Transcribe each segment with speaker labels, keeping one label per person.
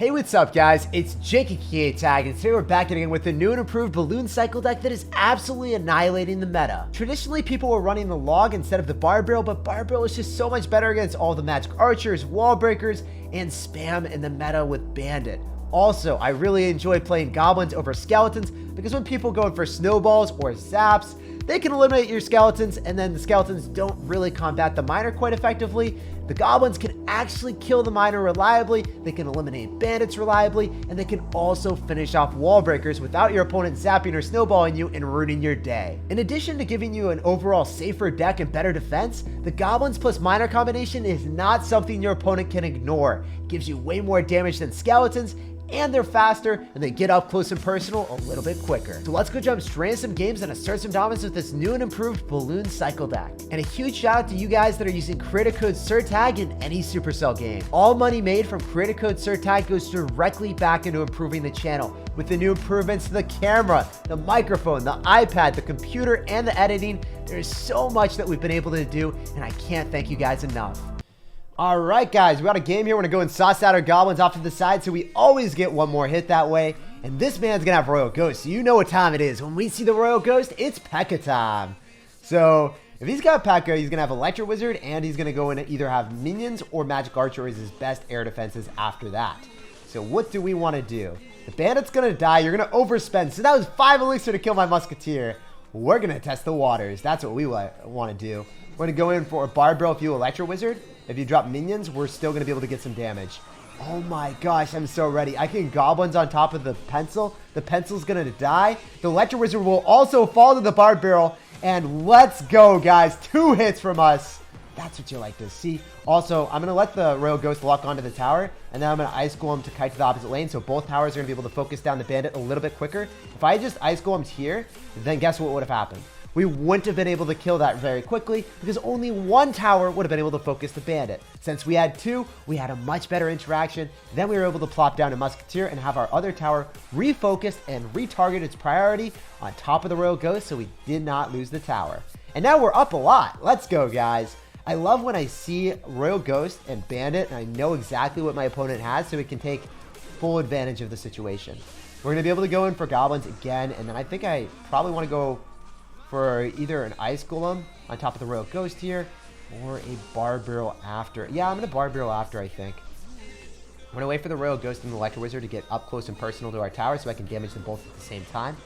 Speaker 1: Hey, what's up guys? It's SirTagCR, and today we're back again with a new and improved balloon cycle deck that is absolutely annihilating the meta. Traditionally, people were running the log instead of the bar barrel, but bar barrel is just so much better against all the magic archers, wall breakers, and spam in the meta with bandit. Also, I really enjoy playing goblins over skeletons because when people go in for snowballs or zaps, they can eliminate your skeletons, and then the skeletons don't really combat the miner quite effectively. The goblins can actually kill the miner reliably, they can eliminate bandits reliably, and they can also finish off wall breakers without your opponent zapping or snowballing you and ruining your day. In addition to giving you an overall safer deck and better defense, the goblins plus miner combination is not something your opponent can ignore. It gives you way more damage than skeletons, and they're faster, and they get up close and personal a little bit quicker. So let's go jump straight into some games and assert some dominance with this new and improved balloon cycle deck. And a huge shout out to you guys that are using creator code SirTag in any Supercell game. All money made from creator code SirTag goes directly back into improving the channel. With the new improvements to the camera, the microphone, the iPad, the computer, and the editing, there's so much that we've been able to do, and I can't thank you guys enough. All right, guys, we got a game here. We're going to go and sauce out our goblins off to the side, so we always get one more hit that way. And this man's going to have Royal Ghost. So you know what time it is. When we see the Royal Ghost, it's P.E.K.K.A time. So if he's got P.E.K.K.A, he's going to have Electro Wizard, and he's going to go in and either have minions or Magic Archer as his best air defenses after that. So what do we want to do? The bandit's going to die. You're going to overspend. So that was 5 elixir to kill my musketeer. We're going to test the waters. That's what we want to do. We're going to go in for a bar barrel if you Electro Wizard. If you drop minions, we're still going to be able to get some damage. Oh my gosh, I'm so ready. I can goblins on top of the pencil. The pencil's going to die. The Electro Wizard will also fall to the bar barrel. And let's go, guys. 2 hits from us. That's what you like to see. Also, I'm going to let the Royal Ghost lock onto the tower. And then I'm going to Ice Golem to kite to the opposite lane. So both towers are going to be able to focus down the bandit a little bit quicker. If I just Ice Golemed here, then guess what would have happened? We wouldn't have been able to kill that very quickly because only 1 tower would have been able to focus the bandit. Since we had 2, we had a much better interaction. Then we were able to plop down a musketeer and have our other tower refocused and retarget its priority on top of the Royal Ghost, so we did not lose the tower. And now we're up a lot. Let's go, guys. I love when I see Royal Ghost and bandit and I know exactly what my opponent has, so we can take full advantage of the situation. We're going to be able to go in for goblins again, and then I think I probably want to go for either an Ice Golem on top of the Royal Ghost here, or a Bar Barrel after. Yeah, I'm going to Bar Barrel after, I think. I'm going to wait for the Royal Ghost and the Electro Wizard to get up close and personal to our tower so I can damage them both at the same time.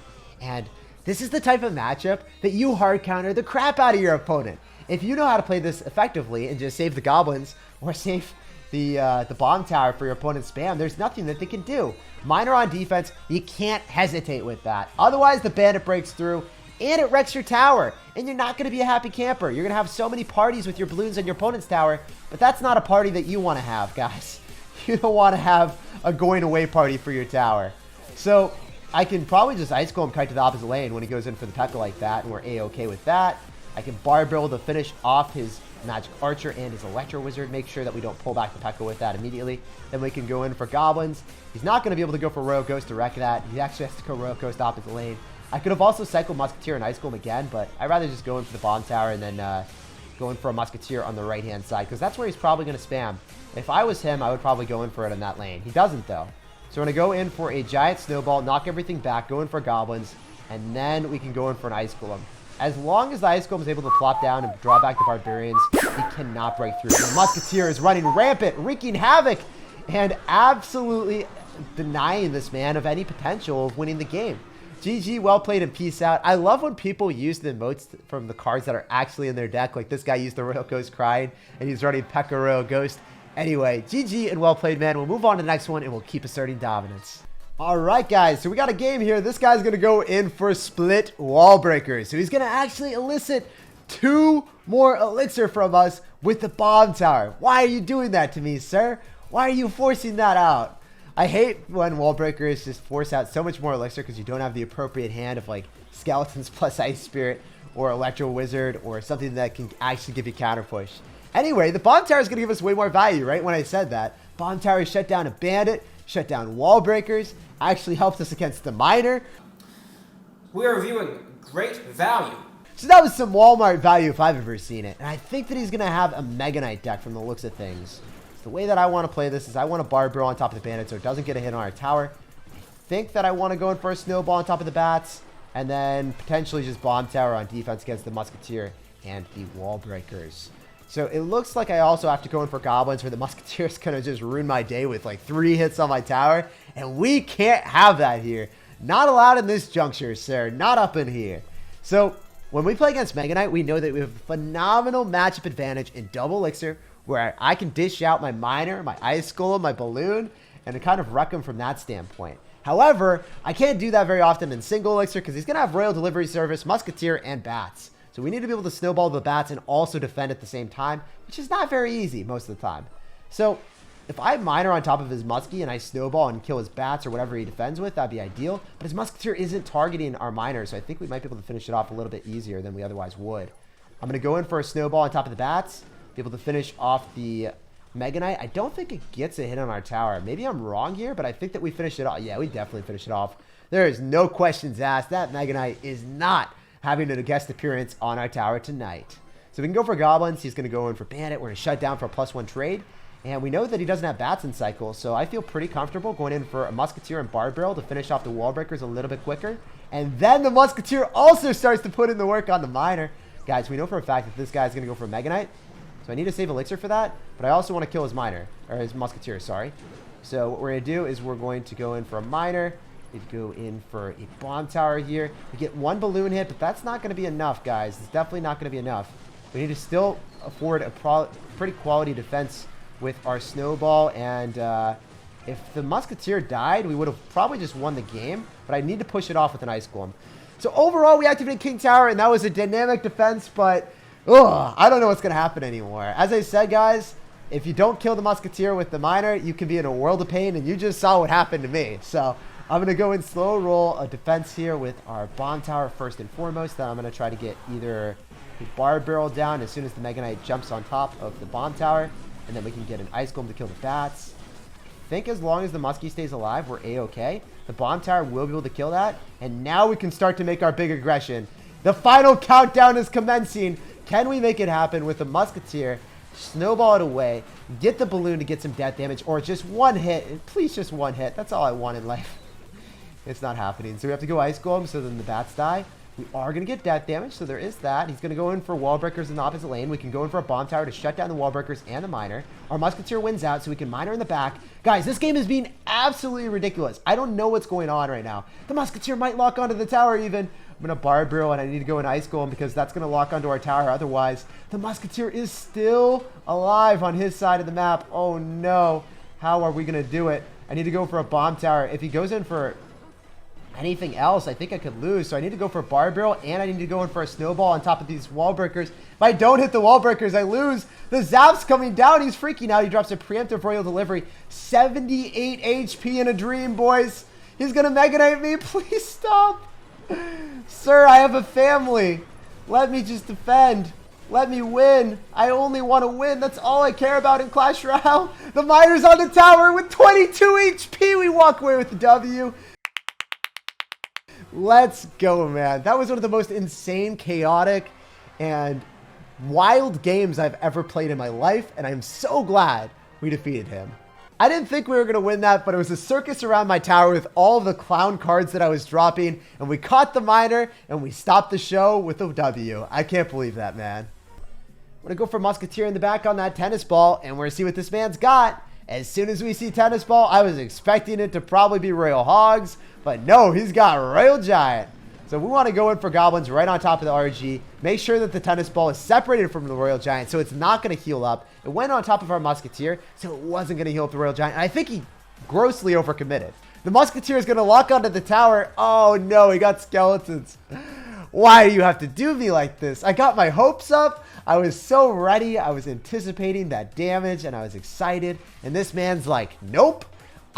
Speaker 1: And this is the type of matchup that you hard counter the crap out of your opponent. If you know how to play this effectively and just save the goblins or save the bomb tower for your opponent's spam, there's nothing that they can do. Miner on defense, you can't hesitate with that. Otherwise, the bandit breaks through and it wrecks your tower, and you're not going to be a happy camper. You're going to have so many parties with your balloons on your opponent's tower, but that's not a party that you want to have, guys. You don't want to have a going away party for your tower. So I can probably just Ice Golem kite to the opposite lane when he goes in for the P.E.K.K.A like that, and we're A-okay with that. I can Bar Barrel to finish off his Magic Archer and his Electro Wizard, make sure that we don't pull back the P.E.K.K.A with that immediately. Then we can go in for goblins. He's not going to be able to go for Royal Ghost to wreck that. He actually has to go Royal Ghost opposite lane. I could have also cycled Musketeer and Ice Golem again, but I'd rather just go in for the bomb tower and then go in for a Musketeer on the right-hand side, because that's where he's probably going to spam. If I was him, I would probably go in for it on that lane. He doesn't, though. So we're going to go in for a giant snowball, knock everything back, go in for goblins, and then we can go in for an Ice Golem. As long as the Ice Golem is able to plop down and draw back the barbarians, he cannot break through. The Musketeer is running rampant, wreaking havoc, and absolutely denying this man of any potential of winning the game. GG, well played, and peace out. I love when people use the emotes from the cards that are actually in their deck. Like this guy used the Royal Ghost crying, and he's running P.E.K.K.A Royal Ghost. Anyway, GG and well played, man. We'll move on to the next one, and we'll keep asserting dominance. All right, guys. So we got a game here. This guy's going to go in for split wall breakers. So he's going to actually elicit 2 more elixir from us with the bomb tower. Why are you doing that to me, sir? Why are you forcing that out? I hate when wall breakers just force out so much more elixir because you don't have the appropriate hand of like skeletons plus ice spirit or electro wizard or something that can actually give you counter push. Anyway, the bomb tower is going to give us way more value, right? When I said that, bomb tower shut down a bandit, shut down wall breakers, actually helps us against the miner.
Speaker 2: We are reviewing great value.
Speaker 1: So that was some Walmart value if I've ever seen it. And I think that he's going to have a Mega Knight deck from the looks of things. the way that I want to play this is I want a Barb Barrel on top of the bandit so it doesn't get a hit on our tower. I think that I want to go in for a snowball on top of the bats, and then potentially just bomb tower on defense against the musketeer and the wall breakers. So it looks like I also have to go in for goblins, where the musketeer is going to just ruin my day with like 3 hits on my tower. And we can't have that here. Not allowed in this juncture, sir. Not up in here. So when we play against Mega Knight, we know that we have a phenomenal matchup advantage in double elixir, where I can dish out my miner, my ice golem, my balloon, and kind of wreck him from that standpoint. However, I can't do that very often in single elixir because he's going to have Royal Delivery Service, musketeer, and bats. So we need to be able to snowball the bats and also defend at the same time, which is not very easy most of the time. So if I miner on top of his muskie and I snowball and kill his bats or whatever he defends with, that'd be ideal. But his musketeer isn't targeting our miner, so I think we might be able to finish it off a little bit easier than we otherwise would. I'm going to go in for a snowball on top of the bats, be able to finish off the Mega Knight. I don't think it gets a hit on our tower. Maybe I'm wrong here, but I think that we finished it off. Yeah, we definitely finished it off. There is no questions asked. That Mega Knight is not having a guest appearance on our tower tonight. So we can go for goblins. He's going to go in for bandit. We're going to shut down for a +1 trade. And we know that he doesn't have bats in cycle, so I feel pretty comfortable going in for a musketeer and barb barrel to finish off the wall breakers a little bit quicker. And then the musketeer also starts to put in the work on the miner. Guys, we know for a fact that this guy's going to go for a Mega Knight. So I need to save elixir for that, but I also want to kill his miner, or his musketeer, sorry. So what we're going to do is we're going to go in for a miner. We'd go in for a bomb tower here. We get 1 balloon hit, but that's not going to be enough, guys. It's definitely not going to be enough. We need to still afford a pretty quality defense with our snowball, and if the musketeer died, we would have probably just won the game, but I need to push it off with an ice golem. So overall, we activated King Tower, and that was a dynamic defense, but I don't know what's going to happen anymore. As I said, guys, if you don't kill the musketeer with the miner, you can be in a world of pain, and you just saw what happened to me. So I'm going to go and slow roll a defense here with our bomb tower first and foremost. Then I'm going to try to get either the barb barrel down as soon as the Mega Knight jumps on top of the bomb tower, and then we can get an ice golem to kill the bats. I think as long as the muskie stays alive, we're a-okay. The bomb tower will be able to kill that, and now we can start to make our big aggression. The final countdown is commencing. Can we make it happen with the musketeer? Snowball it away, get the balloon to get some death damage, or just 1 hit. Please, just 1 hit. That's all I want in life. It's not happening. So we have to go ice golem so then the bats die. We are going to get death damage, so there is that. He's going to go in for wall breakers in the opposite lane. We can go in for a bomb tower to shut down the wall breakers and the miner. Our musketeer wins out, so we can miner in the back. Guys, this game is being absolutely ridiculous. I don't know what's going on right now. The musketeer might lock onto the tower even. I'm going to barb barrel, and I need to go in ice golem because that's going to lock onto our tower. Otherwise, the musketeer is still alive on his side of the map. Oh, no. How are we going to do it? I need to go for a bomb tower. If he goes in for anything else, I think I could lose. So I need to go for a barb barrel, and I need to go in for a snowball on top of these wall breakers. If I don't hit the wall breakers, I lose. The zap's coming down. He's freaking out. He drops a preemptive royal delivery. 78 HP in a dream, boys. He's going to Mega Knight me. Please stop. Sir, I have a family. Let me just defend. Let me win. I only want to win. That's all I care about in Clash Royale. The miner's on the tower with 22 HP. We walk away with the W. Let's go, man. That was one of the most insane, chaotic, and wild games I've ever played in my life, and I'm so glad we defeated him. I didn't think we were going to win that, but it was a circus around my tower with all the clown cards that I was dropping, and we caught the miner, and we stopped the show with a W. I can't believe that, man. I'm going to go for musketeer in the back on that tennis ball, and we're going to see what this man's got. As soon as we see tennis ball, I was expecting it to probably be Royal Hogs, but no, he's got Royal Giant. So we want to go in for goblins right on top of the RG. Make sure that the tennis ball is separated from the Royal Giant, so it's not going to heal up. It went on top of our musketeer, so it wasn't going to heal up the Royal Giant. And I think he grossly overcommitted. The musketeer is going to lock onto the tower. Oh no, he got skeletons. Why do you have to do me like this? I got my hopes up. I was so ready. I was anticipating that damage, and I was excited. And this man's like, nope.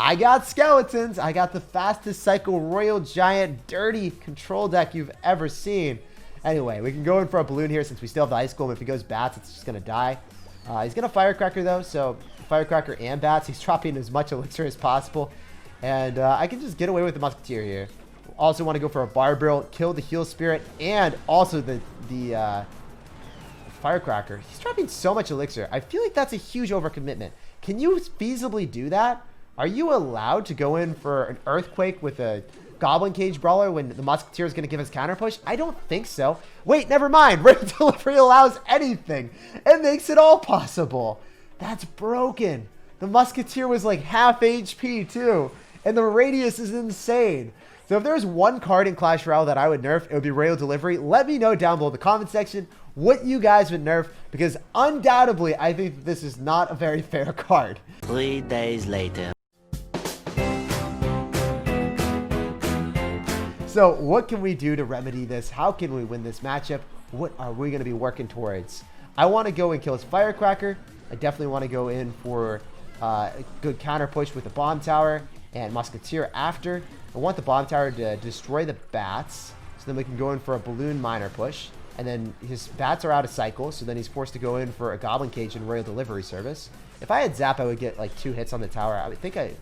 Speaker 1: I got skeletons. I got the fastest cycle Royal Giant dirty control deck you've ever seen. Anyway, we can go in for a balloon here since we still have the ice golem. If he goes bats, it's just going to die. He's going to firecracker, though. So firecracker and bats. He's dropping as much elixir as possible. And I can just get away with the musketeer here. Also want to go for a barb barrel, kill the heal spirit, and also the Firecracker. He's dropping so much elixir. I feel like that's a huge overcommitment. Can you feasibly do that? Are you allowed to go in for an earthquake with a goblin cage brawler when the musketeer is going to give us counter push? I don't think so. Wait, never mind. Rail delivery allows anything. It makes it all possible. That's broken. The musketeer was like half HP too. And the radius is insane. So if there's one card in Clash Royale that I would nerf, it would be Rail Delivery. Let me know down below in the comment section what you guys would nerf, because undoubtedly I think that this is not a very fair card.
Speaker 3: 3 days later.
Speaker 1: So what can we do to remedy this? How can we win this matchup? What are we going to be working towards? I want to go and kill his Firecracker. I definitely want to go in for a good counter push with the Bomb Tower and Musketeer after. I want the Bomb Tower to destroy the bats, so then we can go in for a Balloon Miner push. And then his bats are out of cycle, so then he's forced to go in for a Goblin Cage and Royal Delivery Service. If I had Zap, I would get like 2 hits on the tower. I would think I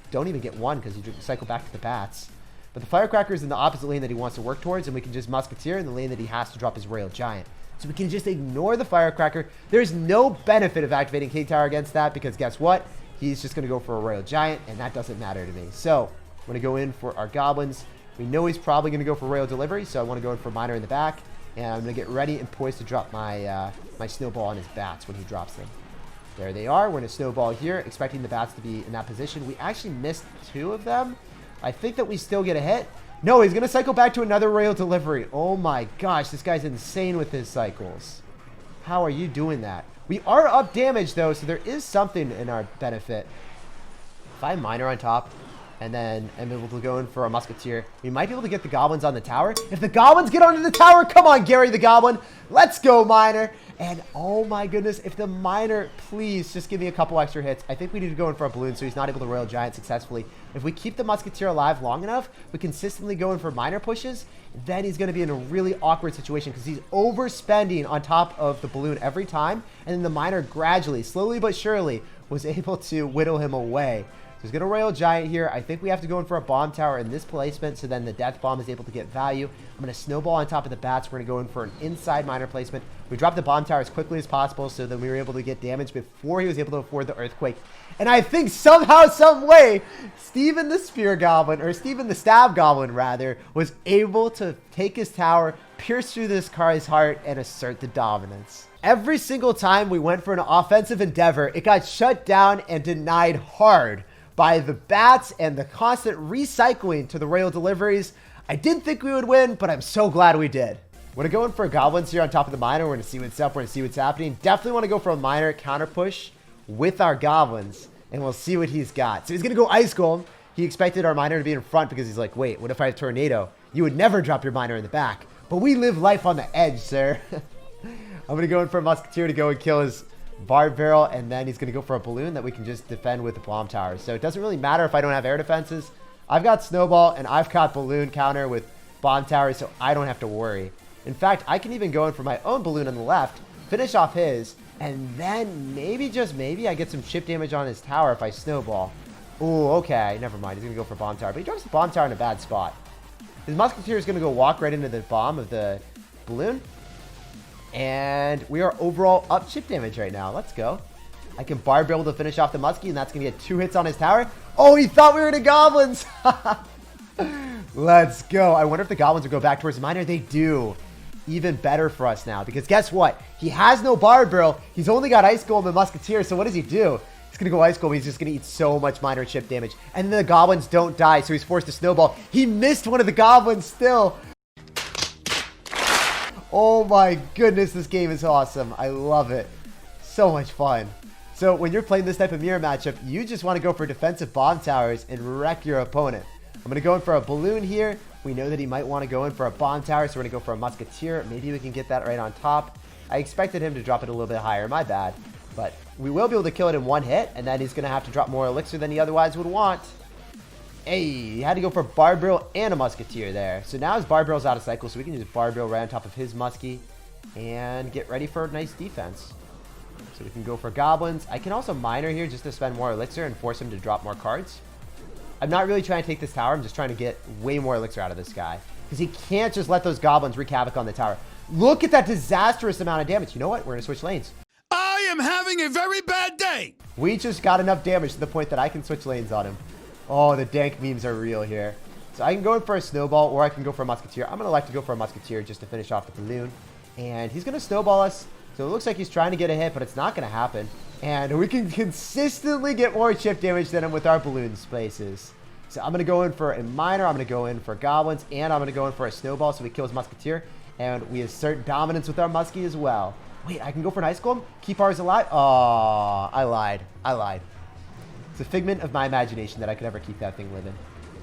Speaker 1: don't even get 1 because you cycle back to the bats. But the Firecracker is in the opposite lane that he wants to work towards, and we can just Musketeer in the lane that he has to drop his Royal Giant. So we can just ignore the Firecracker. There's no benefit of activating King Tower against that, because guess what? He's just going to go for a Royal Giant, and that doesn't matter to me. So I'm going to go in for our Goblins. We know he's probably going to go for Royal Delivery, so I want to go in for Miner in the back. And I'm going to get ready and poised to drop my my Snowball on his bats when he drops them. There they are. We're going to Snowball here, expecting the bats to be in that position. We actually missed 2 of them. I think that we still get a hit. No, he's going to cycle back to another Royal Delivery. Oh my gosh, this guy's insane with his cycles. How are you doing that? We are up damage though, so there is something in our benefit. If I Miner on top, and then I'm able to go in for a Musketeer, we might be able to get the Goblins on the tower. If the Goblins get onto the tower, come on, Gary the Goblin. Let's go, Miner. And oh my goodness, if the Miner, please just give me a couple extra hits. I think we need to go in for a Balloon so he's not able to Royal Giant successfully. If we keep the Musketeer alive long enough, we consistently go in for Miner pushes, then he's going to be in a really awkward situation because he's overspending on top of the Balloon every time. And then the Miner gradually, slowly but surely, was able to whittle him away. So he's going to Royal Giant here. I think we have to go in for a Bomb Tower in this placement so then the Death Bomb is able to get value. I'm going to Snowball on top of the bats. We're going to go in for an inside Miner placement. We dropped the Bomb Tower as quickly as possible so then we were able to get damage before he was able to afford the Earthquake. And I think somehow, some way, Steven the Spear Goblin, or Steven the Stab Goblin rather, was able to take his tower, pierce through this guy's heart, and assert the dominance. Every single time we went for an offensive endeavor, it got shut down and denied hard by the bats and the constant recycling to the Royal Deliveries. I didn't think we would win, but I'm so glad we did. Want to go in for Goblins here on top of the Miner. We're going to see what's up. We're going to see what's happening. Definitely want to go for a Miner counter push with our Goblins, and we'll see what he's got. So he's going to go Ice Golem. He expected our Miner to be in front because he's like, wait, what if I have Tornado? You would never drop your Miner in the back. But we live life on the edge, sir. I'm going to go in for a Musketeer to go and kill his Barb Barrel, and then he's going to go for a Balloon that we can just defend with the Bomb Tower. So it doesn't really matter if I don't have air defenses. I've got Snowball, and I've got Balloon counter with Bomb Tower, so I don't have to worry. In fact, I can even go in for my own Balloon on the left, finish off his, and then maybe, just maybe, I get some chip damage on his tower if I Snowball. Ooh, okay, never mind. He's going to go for Bomb Tower, but he drops the Bomb Tower in a bad spot. His Musketeer is going to go walk right into the bomb of the Balloon. And we are overall up chip damage right now. Let's go. I can Barb Barrel to finish off the Muskie, and that's going to get 2 hits on his tower. Oh, he thought we were the Goblins. Let's go. I wonder if the Goblins will go back towards the Miner. They do. Even better for us now, because guess what? He has no Barb Barrel. He's only got Ice Golem and Musketeer, so what does he do? He's going to go Ice Golem. He's just going to eat so much Miner chip damage. And then the Goblins don't die, so he's forced to Snowball. He missed one of the Goblins still. Oh my goodness, this game is awesome. I love it. So much fun. So when you're playing this type of mirror matchup, you just want to go for defensive Bomb Towers and wreck your opponent. I'm going to go in for a Balloon here. We know that he might want to go in for a Bomb Tower, so we're going to go for a Musketeer. Maybe we can get that right on top. I expected him to drop it a little bit higher. My bad. But we will be able to kill it in 1 hit, and then he's going to have to drop more elixir than he otherwise would want. Hey, he had to go for Barb Barrel and a Musketeer there. So now his Barb Barrel's out of cycle, so we can use Barb Barrel right on top of his Muskie and get ready for a nice defense. So we can go for Goblins. I can also Miner here just to spend more elixir and force him to drop more cards. I'm not really trying to take this tower. I'm just trying to get way more elixir out of this guy, because he can't just let those Goblins wreak havoc on the tower. Look at that disastrous amount of damage. You know what? We're going to switch lanes.
Speaker 4: I am having a very bad day.
Speaker 1: We just got enough damage to the point that I can switch lanes on him. Oh, the dank memes are real here. So I can go in for a snowball, or I can go for a musketeer. I'm going to like to go for a musketeer just to finish off the balloon. And he's going to snowball us. So it looks like he's trying to get a hit, but it's not going to happen. And we can consistently get more chip damage than him with our balloon spaces. So I'm going to go in for a miner. I'm going to go in for goblins. And I'm going to go in for a snowball so we kill his musketeer. And we assert dominance with our muskie as well. Wait, I can go for an ice golem? Keep ours alive? Oh, I lied. It's a figment of my imagination that I could ever keep that thing living.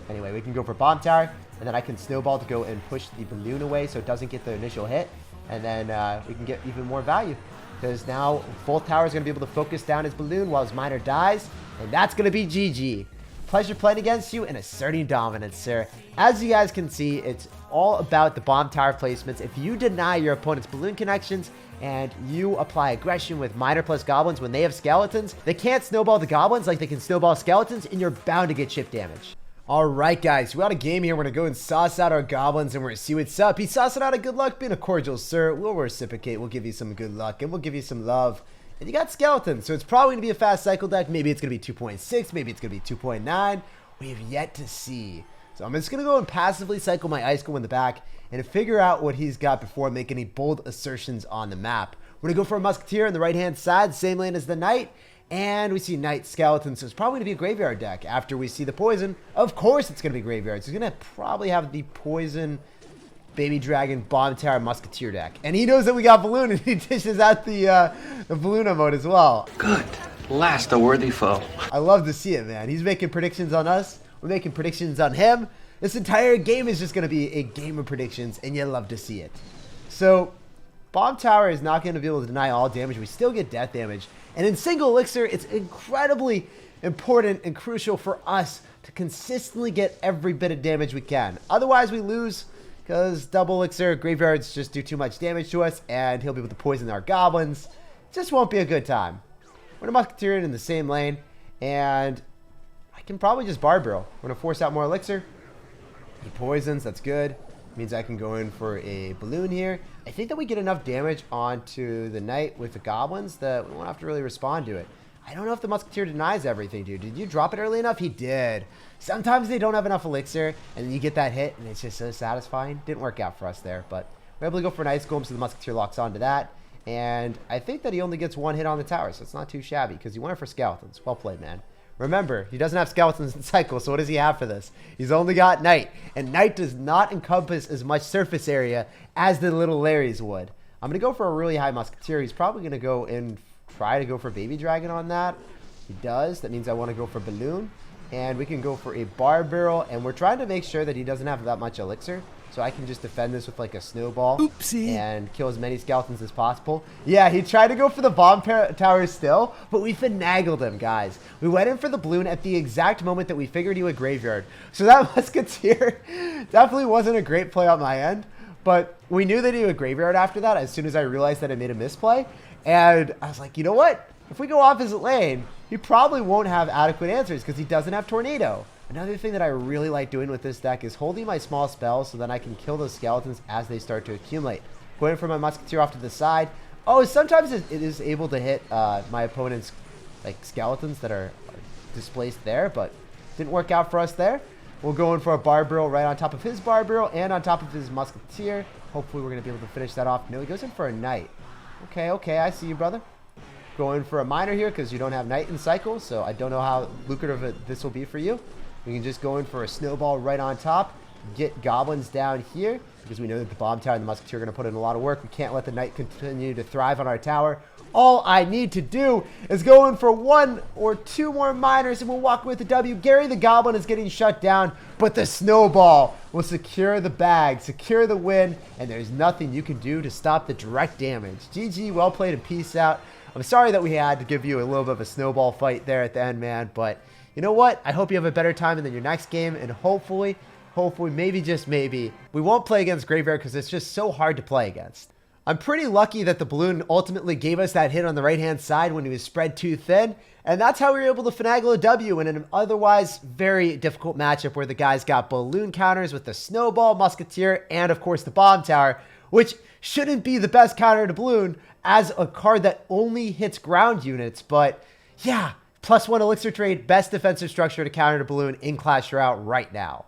Speaker 1: Anyway, we can go for bomb tower. And then I can snowball to go and push the balloon away so it doesn't get the initial hit. And then we can get even more value. Because now both towers are going to be able to focus down his balloon while his miner dies. And that's going to be GG. Pleasure playing against you and asserting dominance, sir. As you guys can see, it's all about the bomb tower placements. If you deny your opponent's balloon connections and you apply aggression with miner plus goblins when they have skeletons, they can't snowball the goblins like they can snowball skeletons, and you're bound to get chip damage. Alright guys, we got a game here. We're going to go and sauce out our goblins and we're going to see what's up. He's saucing out a good luck, being a cordial sir. We'll reciprocate. We'll give you some good luck and we'll give you some love. And you got skeletons, so it's probably going to be a fast cycle deck. Maybe it's going to be 2.6, maybe it's going to be 2.9. We have yet to see. So I'm just going to go and passively cycle my ice golem in the back and figure out what he's got before making any bold assertions on the map. We're going to go for a musketeer on the right-hand side, same lane as the knight. And we see knight skeleton, so it's probably going to be a graveyard deck. After we see the poison, of course it's going to be graveyard. So he's going to probably have the poison baby dragon bomb tower musketeer deck. And he knows that we got balloon, and he dishes out the balloon mode as well.
Speaker 5: Good. Last a worthy foe.
Speaker 1: I love to see it, man. He's making predictions on us. We're making predictions on him. This entire game is just going to be a game of predictions, and you love to see it. So bomb tower is not going to be able to deny all damage. We still get death damage. And in single elixir, it's incredibly important and crucial for us to consistently get every bit of damage we can. Otherwise, we lose because double elixir graveyards just do too much damage to us, and he'll be able to poison our goblins. It just won't be a good time. We're going to musketeer in the same lane, and I can probably just bar barrel. We're going to force out more elixir. He poisons, that's good. Means I can go in for a balloon here. I think that we get enough damage onto the knight with the goblins that we won't have to really respond to it. I don't know if the musketeer denies everything, dude. Did you drop it early enough? He did. Sometimes they don't have enough elixir, and then you get that hit, and it's just so satisfying. Didn't work out for us there, but we're able to go for an ice golem, so the musketeer locks onto that. And I think that he only gets one hit on the tower, so it's not too shabby, because he went for skeletons. Well played, man. Remember, he doesn't have skeletons in cycle, so what does he have for this? He's only got knight, and knight does not encompass as much surface area as the little Larrys would. I'm going to go for a really high musketeer. He's probably going to go and try to go for baby dragon on that. He does. That means I want to go for balloon, and we can go for a bar barrel, and we're trying to make sure that he doesn't have that much elixir, so I can just defend this with like a snowball.
Speaker 4: Oopsie.
Speaker 1: And kill as many skeletons as possible. Yeah, he tried to go for the bomb tower still, but we finagled him, guys. We went in for the balloon at the exact moment that we figured he would graveyard. So that musketeer definitely wasn't a great play on my end, but we knew that he would graveyard after that as soon as I realized that I made a misplay. And I was like, you know what? If we go opposite lane, he probably won't have adequate answers because he doesn't have tornado. Another thing that I really like doing with this deck is holding my small spells so that I can kill those skeletons as they start to accumulate. Going for my musketeer off to the side. Oh, sometimes it is able to hit my opponent's like skeletons that are displaced there, but didn't work out for us there. We'll go in for a bar barrel right on top of his bar barrel and on top of his musketeer. Hopefully we're going to be able to finish that off. No, he goes in for a knight. Okay, I see you, brother. Going for a miner here because you don't have knight in cycle, so I don't know how lucrative this will be for you. We can just go in for a snowball right on top, get goblins down here, because we know that the bomb tower and the musketeer are going to put in a lot of work. We can't let the knight continue to thrive on our tower. All I need to do is go in for one or two more miners, and we'll walk with the W. Gary the Goblin is getting shut down, but the snowball will secure the bag, secure the win, and there's nothing you can do to stop the direct damage. GG, well played, and peace out. I'm sorry that we had to give you a little bit of a snowball fight there at the end, man, but you know what? I hope you have a better time in your next game, and hopefully, maybe just maybe, we won't play against Graveyard because it's just so hard to play against. I'm pretty lucky that the balloon ultimately gave us that hit on the right-hand side when he was spread too thin, and that's how we were able to finagle a W in an otherwise very difficult matchup where the guys got balloon counters with the snowball, musketeer, and of course the bomb tower. which shouldn't be the best counter to balloon as a card that only hits ground units. But yeah, +1 elixir trade, best defensive structure to counter to balloon in Clash Royale right now.